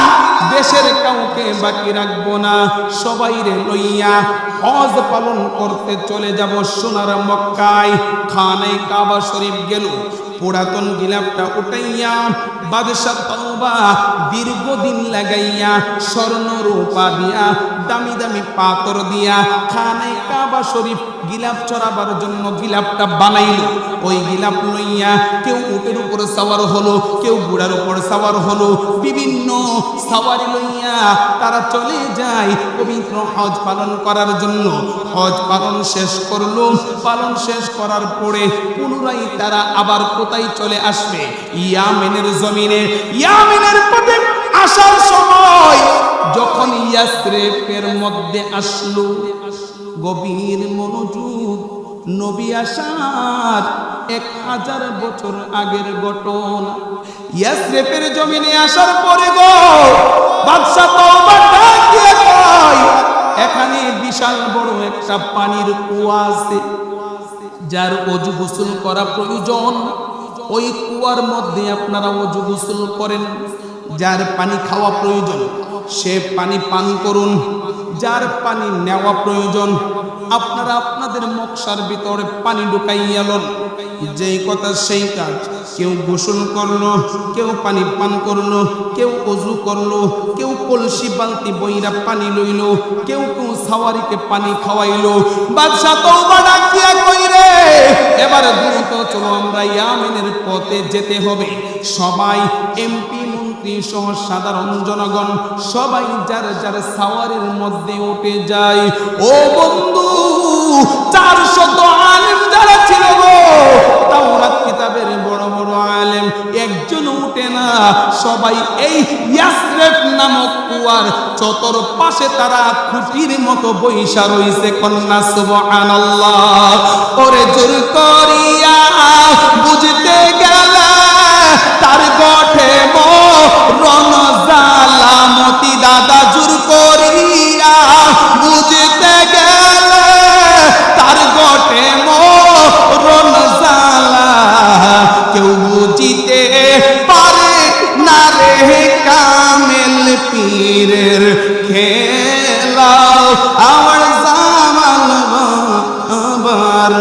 দেশের কাউকে বাকি রাখবো না সবাইরে লইয়া হজ পালন করতে চলে যাব সোনার মক্কায় খানে কাবা শরীফ গেল পুরাতন গিলাপটা উঠাইয়া বাদশা তওবা দীর্ঘদিন লাগাইয়া স্বর্ণ রূপা দিয়া দামি দামি পাথর দিয়া খানে কাবা শরীফ গিলাপ চড়াবার জন্য গিলাপটা বানাইল ওই গিলাপ লইয়া কেউ উটের উপর সওয়ার হলো কেউ ঘোড়ার উপর সওয়ার হলো বিভিন্ন সওয়ারি লইয়া তারা চলে যায় পবিত্র হজ পালন করার জন্য হজ পালন শেষ করলো পালন শেষ করার পরে পুনরায় তারা আবার কোথায় চলে আসবে ইয়ামেনের জমিনে ইয়ামেনের পথে আসার সময় যখন ইয়াসরিফের মধ্যে আসলো গভীর মনোযোগ নবী আসার 1000 বছর আগের ঘটনা ইয়াসরিফের জমিনে আসার পরে গো বাদশা তওবা ডাক দিয়ে কয় বিশাল বড় একটা পানির কুয়া আছে, যার ওযু গোসল করা প্রয়োজন। ওই কুয়ার মধ্যে আপনারা ওযু গোসল করেন। যার পানি খাওয়া প্রয়োজন সে পানি পান করুন, যার পানি নেওয়া প্রয়োজন আপনারা আপনাদের মক্সার ভিতরে পানি ঢুকাইয়া লন। যেই কথা সেই কাজ। কেউ গোসল করলো, কেউ পানি পান করলো, কেউ ওযু করলো, কেউ কলসি বালতি বইরা পানি লইল, কেউ কেউ সাওয়ারিকে পানি খাওয়াইলো। বাদশা তওবা ডাক দিয়া কই রে, এবার দ্রুত চলো আমরা ইয়ামেনের পথে যেতে হবে। সবাই এমপি মন্ত্রী সহ সাধারণ জনগণ সবাই যার যার সাওয়ারির মধ্যে উঠে যায়। ও বন্ধু, 400 আলেম যারা ছিল গো, তাওরাত কিতাবের বড় বড় আলেম, একজন উঠে না। সবাই এই ইয়াসরিব নামক কুয়ার চতুর্পাশে তারা খুঁটির মতো বইসা রইছে। কন্যা সুবহানাল্লাহ। ওরে জোর করিয়া বুঝতে গেলে তার গঠে মরণ জালামতি দাদা, জোর করিয়া বুঝতে গেলে তার গঠে মরণ জালা, কেউ বুঝিতে পারে না রে কামেল পীরের খেলা। আমার জামাল বাবার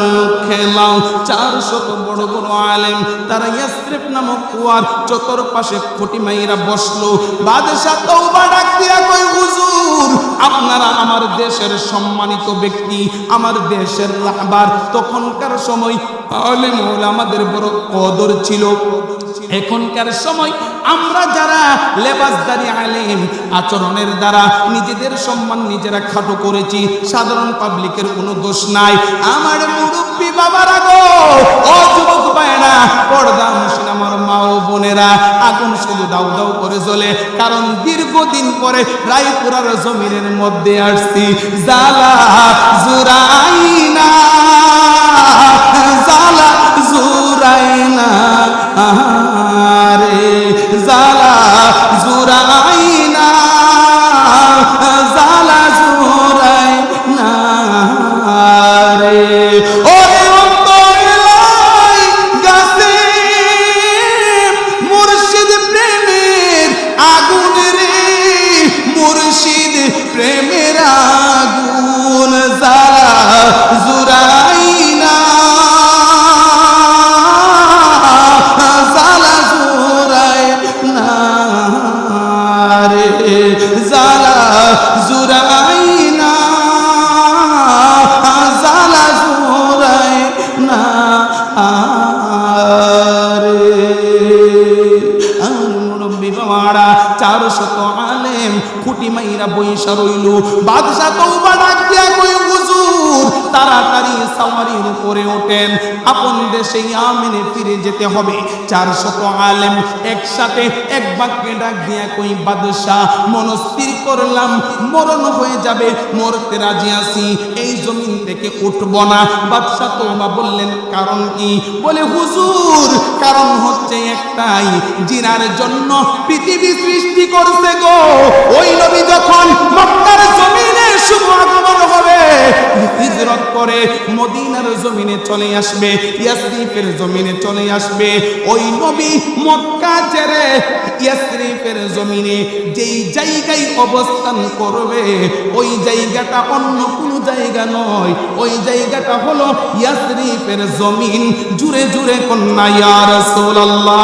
খেলাও। 400 বড় বড় আলেম তারা ইয়াসরিব নামক কুয়ার চতুর্পাশে খুঁটি মাইরা বসলো। বাদশা তওবা ডাক দিয়া কই, হুজুর আপনারা আমার দেশের সম্মানিত ব্যক্তি, আমার দেশের রাহবার। তখনকার সময় আলেম ওলামাদের বড় কদর ছিল। এখনকার সময় আমরা যারা লেবাসদারি আলেম, আচরণের দ্বারা নিজেদের সম্মান নিজেরা খাটো করেছি, সাধারণ পাবলিকের কোনো দোষ নাই। আমার মুরব্বী বাবারা গো, ও যুবক ভাইরা, পর্দা মুসলিম আমার মা ও বোনেরা, আগুন শুধু দাউ দাউ করে জ্বলে, কারণ দীর্ঘদিন পরে রায়পুরার জমিনের মধ্যে আসছি। জালা জুরাইনা, জালা জুরাইনা রে, জালা জুরাইনা, জালা জুরাইনা রে। ওরে অন্তরাই গাছে মুর্শিদ প্রেমের আগুন রে, মুর্শিদ প্রেমের আগুন, জালা জুরাইনা, জালা জুরাইনা রে, জালা জুরাইনা, জালা জুরাইনা রে। মুরব্বী বাবারা, 400 আলেম খুঁটি মাইরা বইসা রইল। বাদশা তওবা ডাক দিয়া কই, হুজুর তাড়াতাড়ি সাওয়ারির উপরে ওঠেন, আপন দেশে ইয়ামেনে ফিরে যেতে হবে। 400 আলেম একসাথে এক বাক্যে ডাক দিয়া কই, বাদশা মনস্থির করলাম মরণ হয়ে যাবে, মরতে রাজি আছি, এই জমিন থেকে উঠব না। বাদশা তওবা বললেন, কারণ কি? বলে, হুজুর কারণ হচ্ছে একটাই, জিনার জন্য পৃথিবী সৃষ্টি করছে গো। ওই নবী যখন মক্কার জমিনে শুভ আগমন হবে, হিজরত করে মদিনার জমিনে চলে আসবে, ইয়াসরিফের জমিনে চলে আসবে। ওই নবী মক্কা ছেড়ে ইয়াসরিফের জমিনে যেই জায়গায় অবস্থান করবে, ওই জায়গাটা অন্য কোনো জায়গা নয়, ওই জায়গাটা হলো ইয়াসরিফের জমিন। জুড়ে জুড়ে কন্যা ইয়া রাসূলুল্লাহ।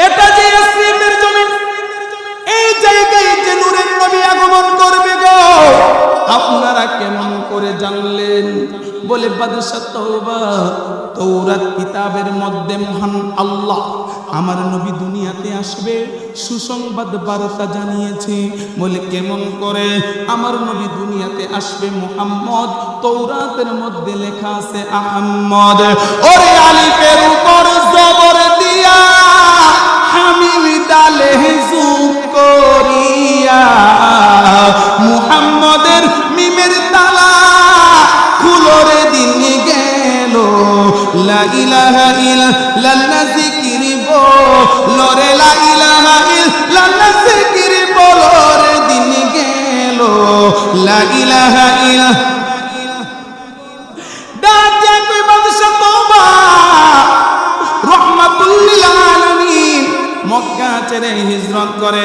এটা যে ইয়াসরিফের জমিন, এই জায়গায় যে নূরের নবী আগমন করবে গো, আপনারা কেমন করে জানলেন? বলে, বাদশা তওবা, তাওরাত কিতাবের মধ্যে মহান আল্লাহ আমার নবী দুনিয়াতে আসবে সুসংবাদ বার্তা জানিয়েছে। বলে, কেমন করে? আমার নবী দুনিয়াতে আসবে মুহাম্মদ, তাওরাতের মধ্যে লেখা আছে আহমদ। ওরে আলিফের উপর জবর দিয়া হামিম ডালে যুগ করিয়া, মুহাম্মদের মিমের তালা খুলরে দিন গেল, লা ইলাহা ইল্লাল্লাহ জিকির বলো রে, লা ইলাহা ইল্লাল্লাহ জিকির বলো রে, দিন গেল ইলাহা ডাক দিয়া কই বাদশা তওবা রাহমাতুল লিল আলামিন মক্কা ছেড়ে হিজরত করে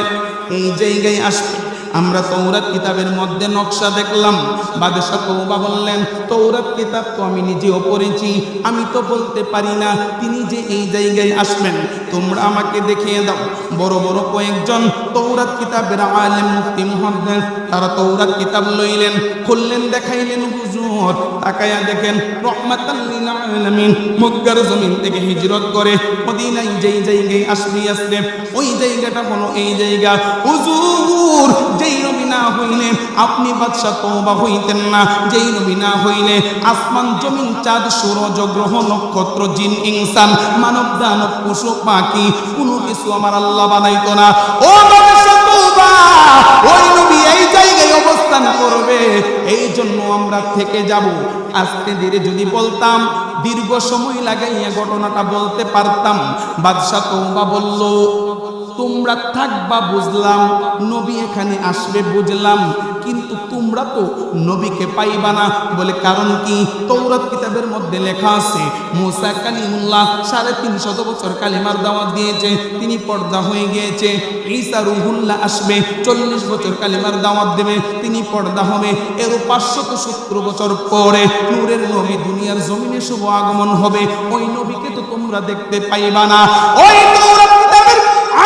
এই জায়গায় আসবে। আমরা তৌরাত কিতাবের মধ্যে নকশা দেখলাম। বাদশা তওবা বললেন, তৌরাত কিতাব তো আমি নিজেও পড়েছি, আমি তো বলতে পারি না তিনি যে এই জায়গায় আসবেন, তোমরা আমাকে দেখিয়ে দাও। বড় বড় কয়েকজন তৌরাত কিতাবের আলেম মুফতি মুহাদ্দিস তারা তৌরাত কিতাব লইলেন, খুললেন, দেখাইলেন। হুজুর তাকায়া দেখেন রাহমাতাল লিল আলামিন মক্কার জমিন থেকে হিজরত করে মদিনায় যেই জায়গায় আসবে ওই জায়গাটা হলো এই জায়গা। হুজুর যেই নবী না হইলে আপনি বাদশা তওবা হইতেন না, যেই নবী না হইলে আসমান জমিন চাঁদ সূরজ গ্রহ নক্ষত্র জিন ইনসান মানব দানব পশু পাখি কোনো কিছু আমার আল্লাহ বানাইতো না। ও বাদশা তওবা ওই নবী এই জায়গায় অবস্থান করবে, এই জন্য আমরা থেকে যাব। আজকে ধীরে যদি বলতাম দীর্ঘ সময় লাগাইয়া ঘটনাটা বলতে পারতাম। বাদশা তওবা বলল, তোমরা থাকবা বুঝলাম, নবী এখানে আসবে বুঝলাম, কিন্তু তোমরা তো নবীকে পাইবা না। বলে কারণ কি? তৌরাত কিতাবের মধ্যে লেখা আছে মুসা কালিমুল্লাহ 350 বছর কালিমার দাওয়াত দিয়েছে, তিনি পর্দা হয়ে গিয়েছে। ঈসা রুহুল্লাহ আসবে 40 বছর কালিমার দাওয়াত দেবে, তিনি পর্দা হবে। এর 570 বছর পরে নূরের নবী দুনিয়ার জমিনে শুভ আগমন হবে, ওই নবীকে তো তোমরা দেখতে পাইবা না। ওই তৌরাত কিতাবের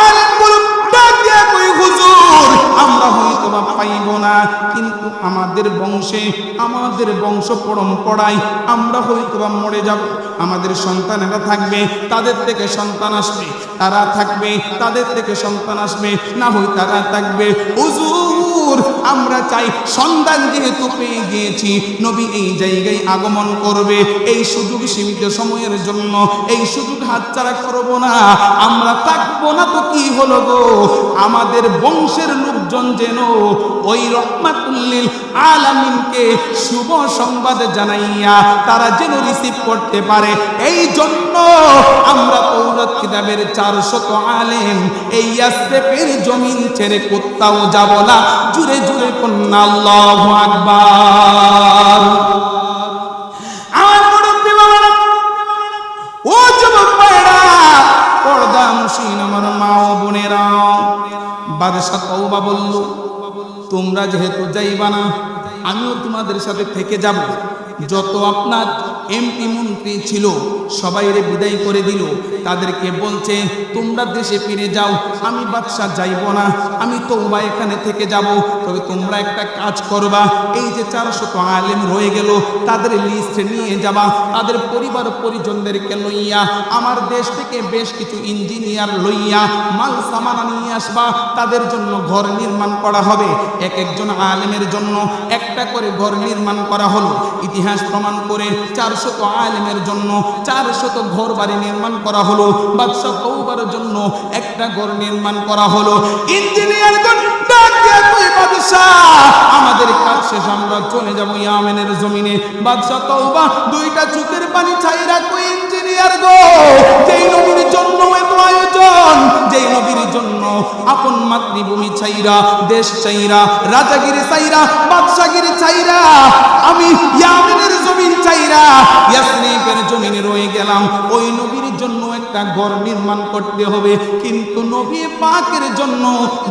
আলেমগুলো ডাক দিয়া কই হুজুর আমরা হয়তো বা পাইব না, কিন্তু আমাদের বংশে আমাদের বংশ পরম্পরায় আমরা হয়তো বা মরে যাব, আমাদের সন্তানেরা থাকবে, তাদের থেকে সন্তান আসবে, তারা থাকবে, তাদের থেকে সন্তান আসবে, না হয় তারা থাকবে। হুজুর আমরা চাই সন্তান যেহেতু পেয়ে গিয়েছি, নবী এই জায়গায় আগমন করবে, এই সুযোগ সীমিত সময়ের জন্য, এই সুযোগ হাতছাড়া করব না। আমরা থাকবো না তো কি হলো গো, আমাদের বংশের লোকজন যেন ওই রাহমাতুল লিল আলামিনকে শুভ সংবাদ জানাইয়া তারা যেন রিসিভ করতে পারে। এই জন্য আমরা তৌরাত কিতাবের 400 আলেম এই ইয়াসরিবের জমিন ছেড়ে কোথাও যাব না। জুড়ে জুড়ে কন্না আল্লাহু আকবার। আমার মুরব্বি বাবারা, ও যুবক ভাইরা, পর্দা মুশিন আমার মা ও বোনেরা, বাদশা তওবা বলল, তোমরা যেহেতু যাইবা না আমিও তোমাদের সাথে থেকে যাব। যত আপনার এমপি মন্ত্রী ছিল সবাইরে বিদায় করে দিল, তাদেরকে বলছে তোমরা দেশে ফিরে যাও, আমি বাদশা যাইব না, আমি তওবা এখানে থেকে যাব। তবে তোমরা একটা কাজ করবা, এই যে 400 আলেম রয়ে গেল তাদের লিস্ট নিয়ে যাবা, তাদের পরিবার পরিজনদেরকে লইয়া আমার দেশ থেকে বেশ কিছু ইঞ্জিনিয়ার লইয়া মাল সামান নিয়ে আসবা, তাদের জন্য ঘর নির্মাণ করা হবে। এক একজন আলেমের জন্য একটা করে ঘর নির্মাণ করা হলো। ইতিহাস প্রমাণ করে 400 আলেমের জন্য 400 ঘর বাড়ি নির্মাণ করা হলো। বাদশা তওবার জন্য একটা ঘর নির্মাণ করা হলো। ইঞ্জিনিয়ারগণ ডাক দিয়া কই বাদশা আমাদের কাজ শেষ, আমরা চলে যাব ইয়ামেনের জমিনে। বাদশা তওবা দুইটা চোখের পানি ছাইরা কই ইঞ্জিনিয়ার গো, যেই নবীর জন্য এত আয়োজন, যেই নবীর জন্য আপন মাতৃভূমি ছাইরা, দেশ ছাইরা, রাজাগিরি ছাইরা, বাদশাগিরি ছাইরা, আমি ইয়ামেনের জমিন ছাইরা ইয়াসরিবের জমিনে রয়ে গেলাম, ওই নবীর জন্য একটা ঘর নির্মাণ করতে হবে। কিন্তু নবী পাকের জন্য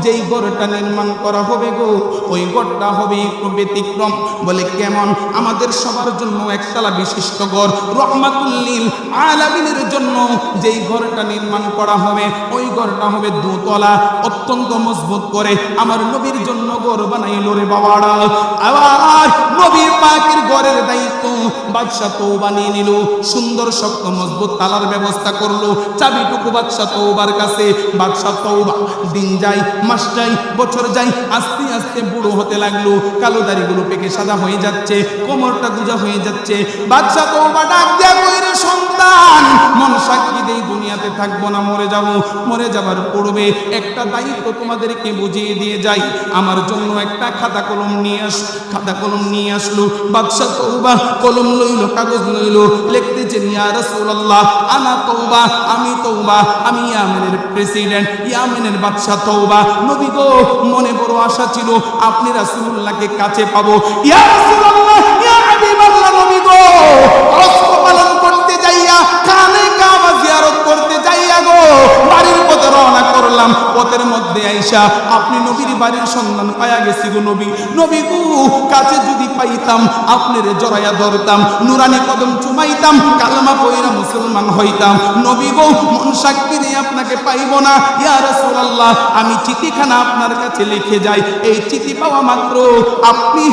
যেই ঘরটা নির্মাণ করা হবে গো, ওই ঘরটা হবে একটু ব্যতিক্রম। বলে কেমন? আমাদের সবার জন্য একতলা বিশিষ্ট ঘর, রাহমাতুল লিল আলামিনের জন্য যেই ঘরটা নির্মাণ করা হবে ওই ঘরটা হবে দোতলা, অত্যন্ত মজবুত করে আমার নবীর জন্য ঘর বানাইলো রে বাবারা। আবার নবী পাকের ঘরের দায়িত্ব বাদশা তওবা নিয়ে নিল, সুন্দর শক্ত মজবুত তালার ব্যবস্থা করলো, চাবিটুকু বাদশা তওবার কাছে। বাদশা তওবা দিন যায়, মাস যায়, বছর যায়, আস্তে আস্তে বুড়ো হতে লাগলো, কালো দাড়িগুলো পেকে সাদা হয়ে যাচ্ছে, কোমরটা গুজা হয়ে যাচ্ছে। বাদশা তওবা ডাক দেয়া কইরে সন্তান মুসলমান, মন সাক্ষী দেই দুনিয়াতে থাকবো না, মরে যাব। মরে যাবার পূর্বে একটা দায়িত্ব তোমাদেরকে বুঝিয়ে দিয়ে যাই। আমার জন্য একটা খাতা কলম নিয়ে খাতা কলম নিয়ে আসলো বাদশা। তওবা, কলম লইল, কাগজ লইল, লিখতেছেন ইয়া রাসূলুল্লাহ আনা তওবা, আমি তওবা, আমি ইয়ামেনের প্রেসিডেন্ট, ইয়ামেনের বাদশা তওবা। নবী গো, মনে বড় আশা ছিল আপনি রাসূলুল্লাহকে কাছে পাবো। ইয়া রাসূলুল্লাহ, ইয়া হাবিবাল্লাহ, নবী গো, রসম পালন করতে যাইয়া, খানে কাবা জিয়ারত করতে যাইয়া গো, বাড়ির পথে রওনা করলাম। পথের মধ্যে আইসা আপনি নবীর বাড়ির সন্ধান পায়া গেছি গো নবী। নবী গো, কাছে যদি পাইতাম আপনারে জড়াইয়া ধরতাম, নুরানি কদম চুমাইতাম, কালেমা পয়রা মুসলমান হইতাম। নবী গো, মন সাক্ষী দিয়ে আপনাকে পাইব না। ইয়া রাসূলুল্লাহ, আমি চিঠিখানা আপনার কাছে লিখে যাই। এই চিঠি পাওয়া মাত্র আপনি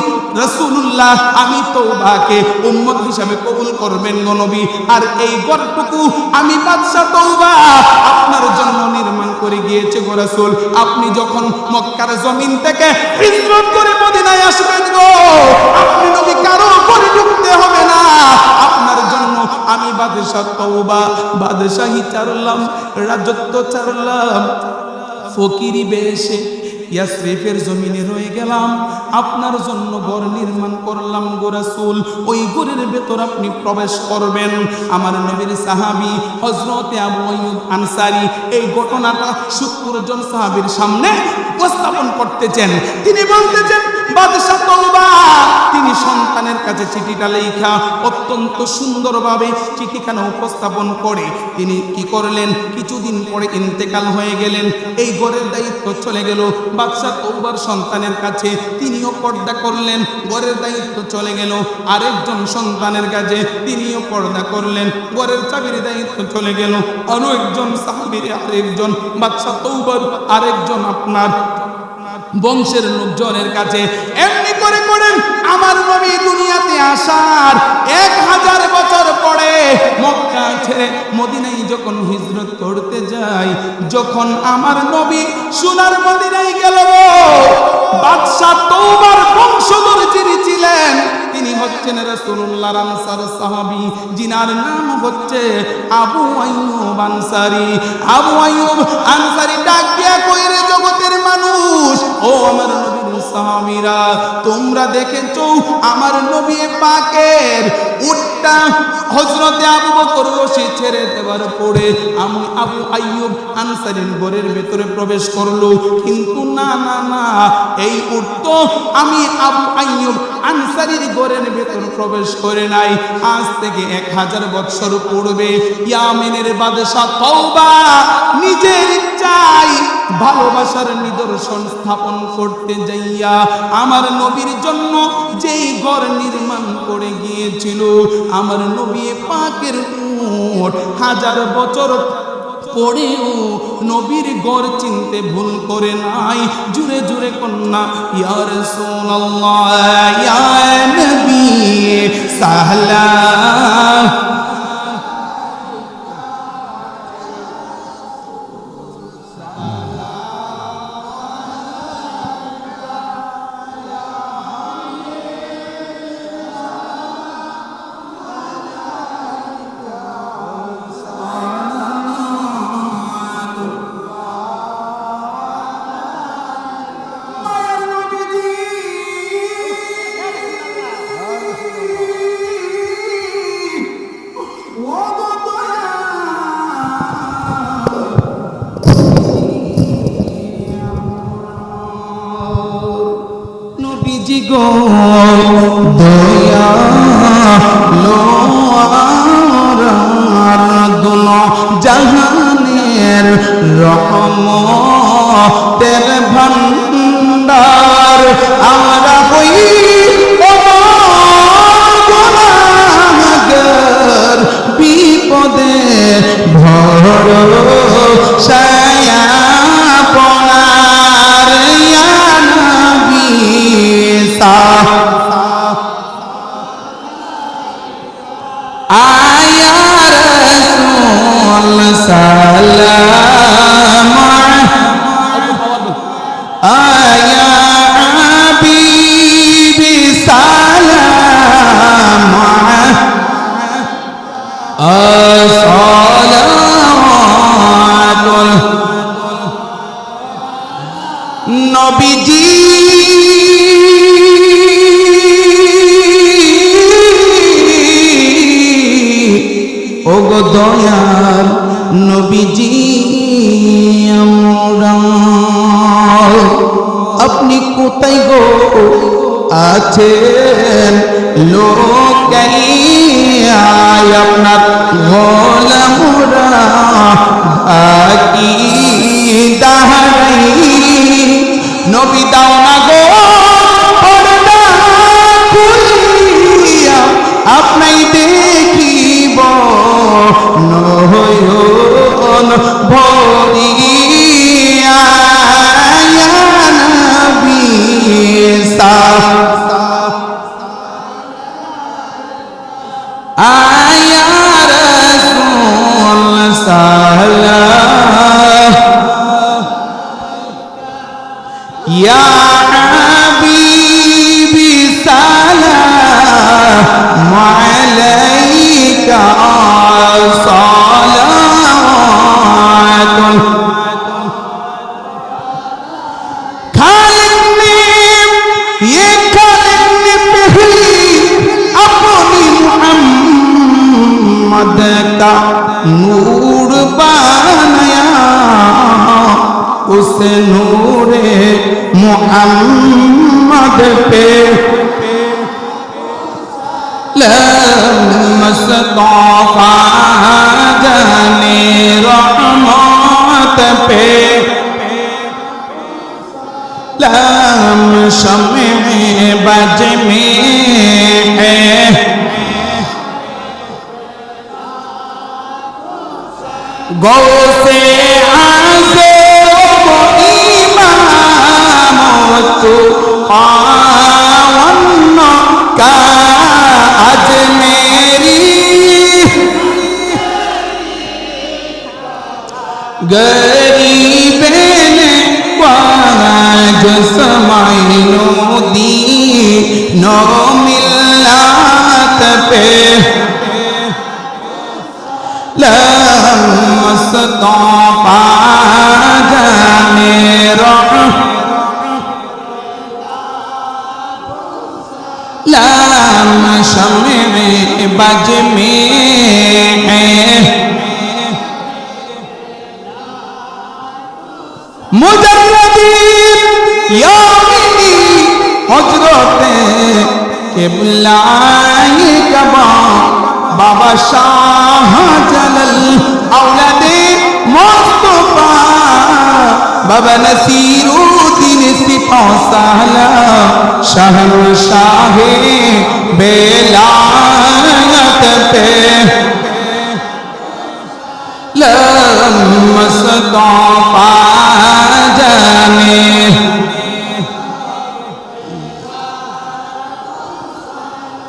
রাসূলুল্লাহ, আমি তওবাকে উম্মত হিসাবে কবুল করবেন গো নবী। আর এই ঘরটুকু আমি বাদশা তওবা আপনার জন্য নির্মাণ করে গিয়েছে গো রাসূল। আপনি যখন মক্কার জমিন থেকে হিজরত করে মদিনায় আসবেন গো, আপনি নবী কারো উপরে ঢুকতে হবে না। আপনার জন্য আমি বাদশা তওবা বাদশাহী ছাড়লাম, রাজত্ব ছাড়লাম, ফকিরি বেশে ইয়াসরিফের জমিনে রয়ে গেলাম। আপনার জন্য ঘর নির্মাণ করলাম গো রাসূল। ওই ঘরের ভেতর আপনি প্রবেশ করবেন। আমার নবীর সাহাবী হযরতে আবু আইয়ুব আনসারী এই ঘটনাটা ৭০ জন সাহাবীর সামনে উপস্থাপন করতেছেন। তিনি বলতেছেন বাদশা তওবা তিনি সন্তানের কাছে চিঠিটা লেখা অত্যন্ত সুন্দরভাবে চিঠিখানা উপস্থাপন করে তিনি কি করলেন, কিছুদিন পরে ইন্তেকাল হয়ে গেলেন। এই ঘরের দায়িত্ব চলে গেল বাদশা তওবার সন্তানের কাছে। তিনিও পর্দা করলেন, ঘরের দায়িত্ব চলে গেল আরেকজন সন্তানের কাছে, তিনিও পর্দা করলেন, ঘরের চাবির দায়িত্ব চলে গেল আরো একজন সাহাবীর, আরেকজন বাদশা তওবার আরেকজন আপনার বংশের লোকজনের কাছে। এমনি করে করেন আমার নবী দুনিয়াতে আসার 1000 বছর পরে মক্কা ছেড়ে মদিনায় যখন হিজরত করতে যায়, যখন আমার নবী সোনার মদিনায় গেল, বাদশা তওবার বংশধর যিনি ছিলেন তিনি হচ্ছেন রাসূলুল্লাহর আনসার সাহাবী, যিনার নাম হচ্ছে আবু আইয়ুব আনসারী। আবু আইয়ুব আনসারী ডাক দিয়া কইরে, জগতের মানুষ, ও আমার নবীর সাহাবীরা, তোমরা দেখেছো আমার নবী পাকের উটটা হযরতে আবু বকর রশি ছেড়ে দেওয়ার পরে আমি আবু আইয়ুব আনসারীর ঘরের ভেতরে প্রবেশ করলো, কিন্তু না না না, এই উট তো আমি আবু আইয়ুব আনসারীর ঘরের ভেতর প্রবেশ করে নাই। আজ থেকে 1000 বছর পূর্বে ইয়ামেনের বাদশা তওবা নিজের ইচ্ছায় ভালোবাসার নিদর্শন স্থাপন করতে যাইয়া আমার নবীর জন্য যেই ঘর নির্মাণ করে গিয়েছিল, আমার নবী পাকের উট 1000 বছর পরেও নবীর ঘর চিনতে ভুল করে নাই। জুড়ে জুড়ে কন্যা ইয়া রাসূলুল্লাহ ইয়া নবী সালাম। নবীজি গো দয়া লো আর দুনো জাহানের রহমতের ভান্ডার, আমরা হই গুনাহগার, বিপদে ভরসা আপনার ইয়া নবী আয়া রাসূল সালাম আয়া হাবিবি সালাম নবীজি ওগো দয়াল নবীজি আপনি কোথায় গো আছেন লোকাই আপনার গোলামরা আকি দাহাই নবী দাও না গো পর্দা খুলিয়া আপনাই দেখিব নয়ন ভরিয়া নবী আয়া রাসূল সালাম ইয়া হাবিবি সালাম আলাইকা সালাওয়াতুল खालिक ने ये खालिक ने पहली अपनी मोहम्मद का नूर बनाया उस नूरे मोहम्मद पे मुस्तफा जाने रहमत पे लम शमे बज में है गौ से आसे इमाम तो आवन का आज मेरी गरीब ने वाज समाइनो दी नो मिल्लात पे मुस्तफा जाने लम शमे बज में है मुजर्रदी यामिनी हजरते किबलाई कबा बाबा शाह जलल औलादे मुस्तफा बाबा नसीरुद्दीन सिपाह साला शहंशाहे बेलायत पे मुस्तफा जाने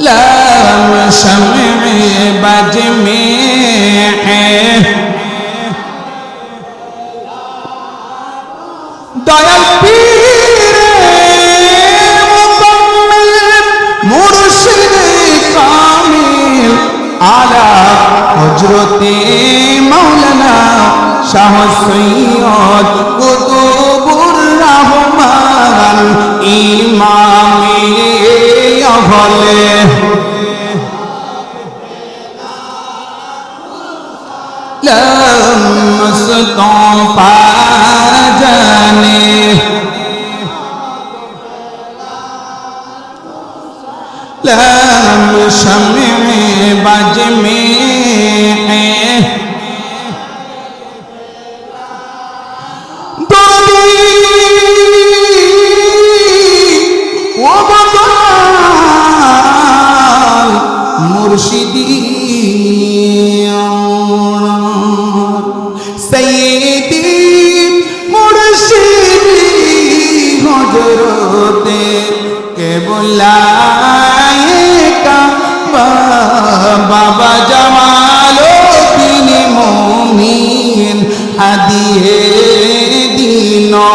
लम शमे बज में है दयाल पीर मुकम्मल मुर्शिद कामिल आला हजरते मौलाना शाह सैयद कुतुबुर रहमान इमामे अहले मुस्तफा जाने लम शमे बज में है मुर्शिदी सैयदी मुर्शिदी हजरते के बुलाए का बाबा जमालुद्दीन मोमीन हदिए दीनो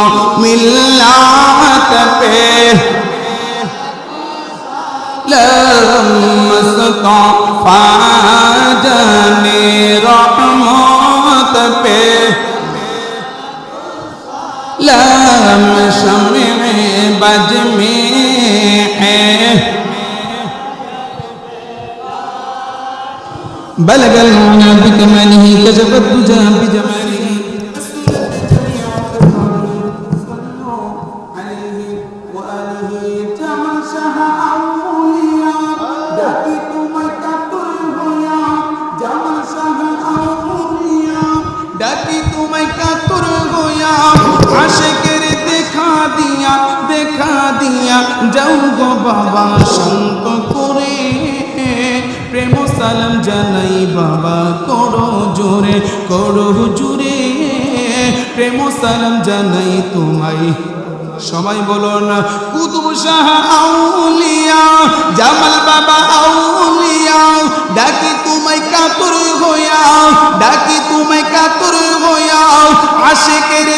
मिल्लात पे मुस्तफा जाने रहमत पे लाम शम्मे बज में है बलगल बिकमनिही कजबत तुजा बिजमालिही डाकी तुम्हें कातुर होया आशिकेर देखा दिया जाऊ गो बाबा शांत करे प्रेम सालाम জানাই बाबा करो জোরে প্রেম সালাম জানাই তোমায় সবাই বলো না কুতুব শাহ আউলিয়া জামাল বাবা আউলিয়া ডাকি তোমায় কাতর হইয়া আশিকের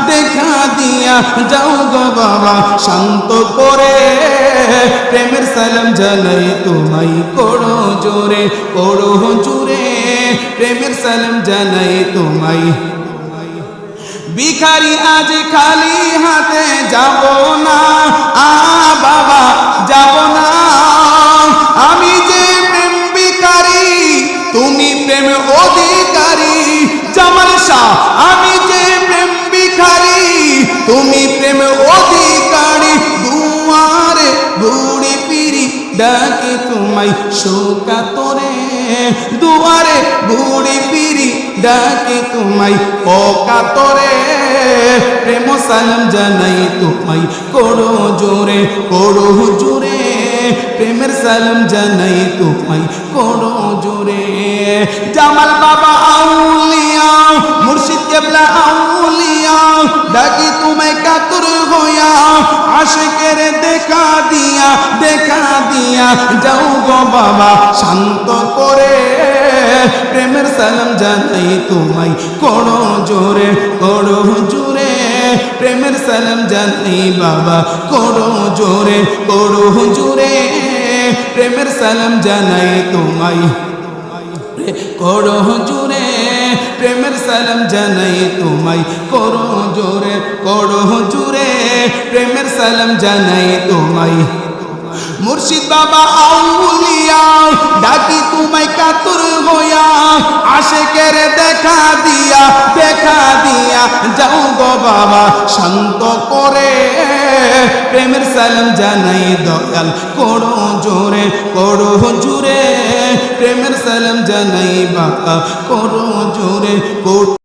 দেখা দিয়া যাও গো বাবা শান্ত করে প্রেমের সালাম জানাই তোমায় করো জোরে প্রেমের সালাম জানাই তোমায় ভিখারি আজ খালি হাতে যাব না বাবা যাব না আমি যে প্রেম ভিখারি তুমি প্রেম অধিকারী জামাল শাহ আমি যে প্রেম ভিখারি তুমি প্রেম অধিকারী দুয়ারে ঘুরি ফিরি ডাকি তোমায় শোকাতরে দুয়ারে ঘুরি ফিরি ডাকি তোমায় অকাতরে প্রেম সালাম জানাই তোমায় করো জোরে প্রেমের সালাম জানাই তোমায় করো জোরে জামাল বাবা আউলিয়া মুর্শিদ কেবলা আউলিয়া ডাকি তোমায় কাতর হইয়া আশিকের দেখা দিয়া যাও গো বাবা শান্ত করে প্রেমের সালাম জানাই তোমায় করো জোরে প্রেমের সালাম জানাই বাবা করো জোরে প্রেমের সালাম জানাই তোমায় করো জোরে প্রেমের সালাম জানাই তোমায় করো জোরে প্রেমের সালাম জানাই তোমায় মুর্শিদ বাবা আউলিয়া ডাকি তোমায় কাতর হইয়া আশিকের দেখা দিয়া যাও গো বাবা শান্ত করে প্রেমের সালাম জানাই দয়াল করো জোরে প্রেমের সালাম জানাই বাবা করো জোরে